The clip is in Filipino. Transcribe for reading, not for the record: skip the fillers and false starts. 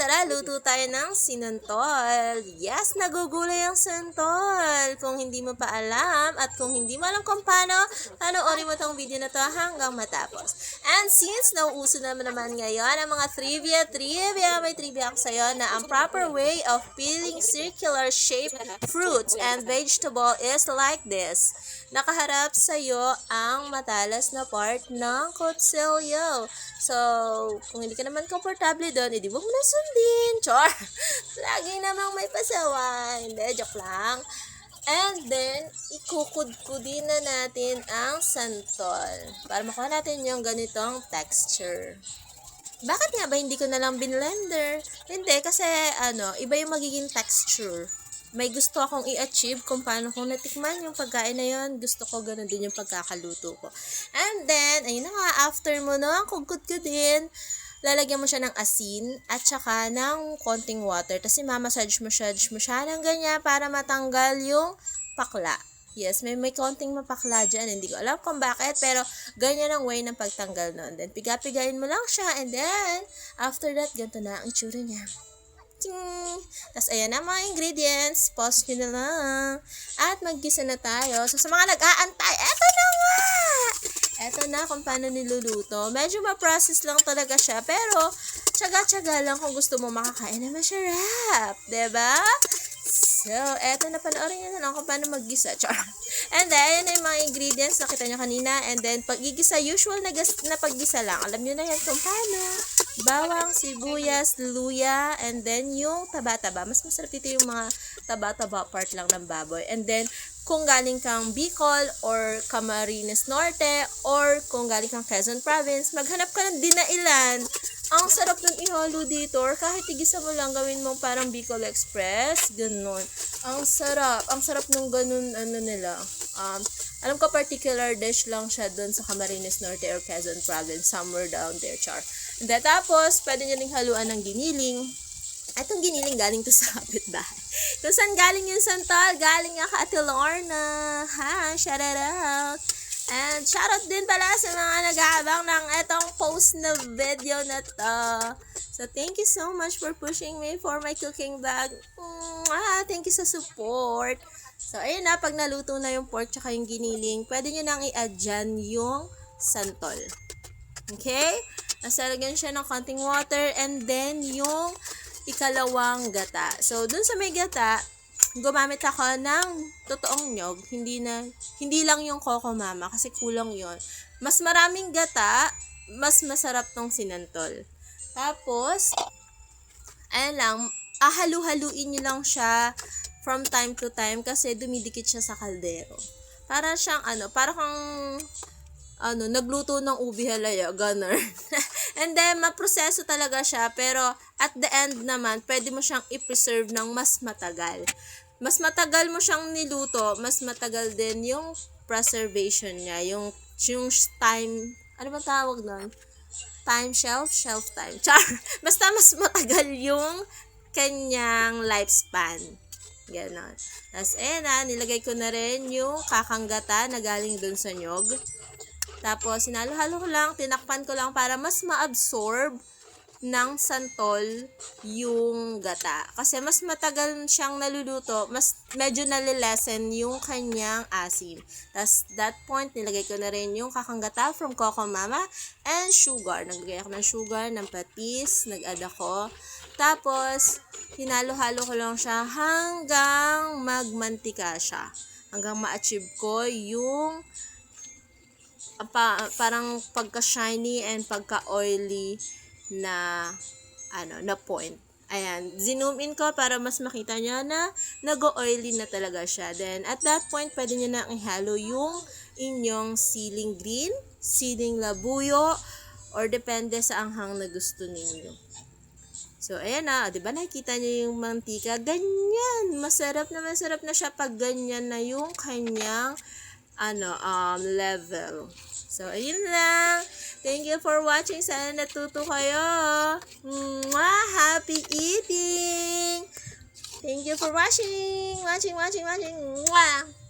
tara, luto tayo ng sinantol. Yes, nagugulay ang santol. Kung hindi mo pa alam at kung hindi mo alam kung paano, panoorin mo tong video na to hanggang matapos. And since nauuso naman ngayon ang mga trivia, may trivia ako sa'yo na ang proper way of peeling circular shaped fruits and vegetable is like this. Nakaharap sa'yo ang matalas na part ng kutsilyo. So, kung hindi ka naman komportable doon, edi huwag mo na sundin. Char! Lagi namang may pasawa. Hindi, joke lang. And then, ikukudkudin na natin ang santol para makuha natin yung ganitong texture. Bakit nga ba hindi ko na lang binlender? Hindi, kasi iba yung magiging texture. May gusto akong i-achieve kung paano kung natikman yung pagkain na yun. Gusto ko ganun din yung pagkakaluto ko. And then, ayun na nga, after mo na kugkudkudin, lalagyan mo siya ng asin at saka ng konting water. Tapos mamassage mo siya ng ganyan para matanggal yung pakla. Yes, may konting mapakla dyan. Hindi ko alam kung bakit, pero ganyan ang way ng pagtanggal nun. Then, piga-pigain mo lang siya. And then, after that, ganito na ang itsura niya. Tapos, ayan na mga ingredients. Pause nyo na lang. At maggisa na tayo. So, sa mga nag-aantay, eto na nga! Eto na kung paano niluluto. Medyo ma-process lang talaga siya. Pero, tsaga-tsaga lang kung gusto mo makakain na masarap. Diba? So, eto na, panoorin nyo na lang kung paano maggisa. Char. And then, ayan na yung mga ingredients na kita nyo kanina. And then, pag-igisa, usual na paggisa lang. Alam nyo na yan kung paano. Bawang, sibuyas, luya, and then yung taba-taba. Mas masarap dito yung mga taba-taba part lang ng baboy. And then, kung galing kang Bicol or Camarines Norte or kung galing kang Quezon Province, maghanap ka ng dinailan. Ang sarap ng ihalo dito or kahit igisa mo lang gawin mong parang Bicol Express, ganun. Ang sarap. Ang sarap nung ganun, nila. Alam ko particular dish lang siya dun sa Camarines Norte or Quezon Province, somewhere down there, char. And then, tapos, pwede nyo ring haluan ng giniling. Itong giniling galing to sa kapitbahay. Kung saan galing yung santol? Galing nga ka Ate Lorna. Ha, shout out. And shoutout din pala sa mga nag-aabang ng etong post na video na to. So, thank you so much for pushing me for my cooking bag. Thank you sa support. So, ayun na, pag naluto na yung pork tsaka yung giniling, pwede nyo nang i-add dyan yung santol. Okay? Nasalagyan siya ng konting water and then yung ikalawang gata. So, dun sa may gata, gumamit ako ng totoong nyog. Hindi lang yung Coco Mama kasi kulang yon. Mas maraming gata, mas masarap tong sinantol. Tapos, ayan lang, halu-haluin nyo lang siya from time to time kasi dumidikit siya sa kaldero. Para siyang para kang nagluto ng ubi halaya, gunner. And then, maproseso talaga siya, pero at the end naman, pwede mo siyang i-preserve ng mas matagal. Mas matagal mo siyang niluto, mas matagal din yung preservation niya, yung time, ano ba tawag nun? Time shelf time. Char! Basta mas matagal yung kanyang lifespan. Ganon. Tapos, nilagay ko na rin yung kakanggata na galing dun sa nyog. Tapos, sinalo-halo ko lang, tinakpan ko lang para mas ma-absorb ng santol yung gata. Kasi mas matagal siyang naluluto, mas medyo nalilesen yung kanyang asim. Tapos, that point, nilagay ko na rin yung kakanggata from Coco Mama and sugar. Naglagay ako ng sugar, ng patis, nag-add ako. Tapos, hinalo-halo ko lang siya hanggang magmantika siya. Hanggang ma-achieve ko yung parang pagka-shiny and pagka-oily na point. Ayan, zoom in ko para mas makita nyo na nag-oily na talaga siya. Then, at that point, pwede nyo na ihalo yung inyong siling green, siling labuyo, or depende sa anghang na gusto ninyo. So, ayan na. Diba nakikita nyo yung mantika? Ganyan. Masarap na siya pag ganyan na yung kanyang level. So, ayun lang. Thank you for watching. Sana natuto kayo. Happy eating! Thank you for watching. Mwah!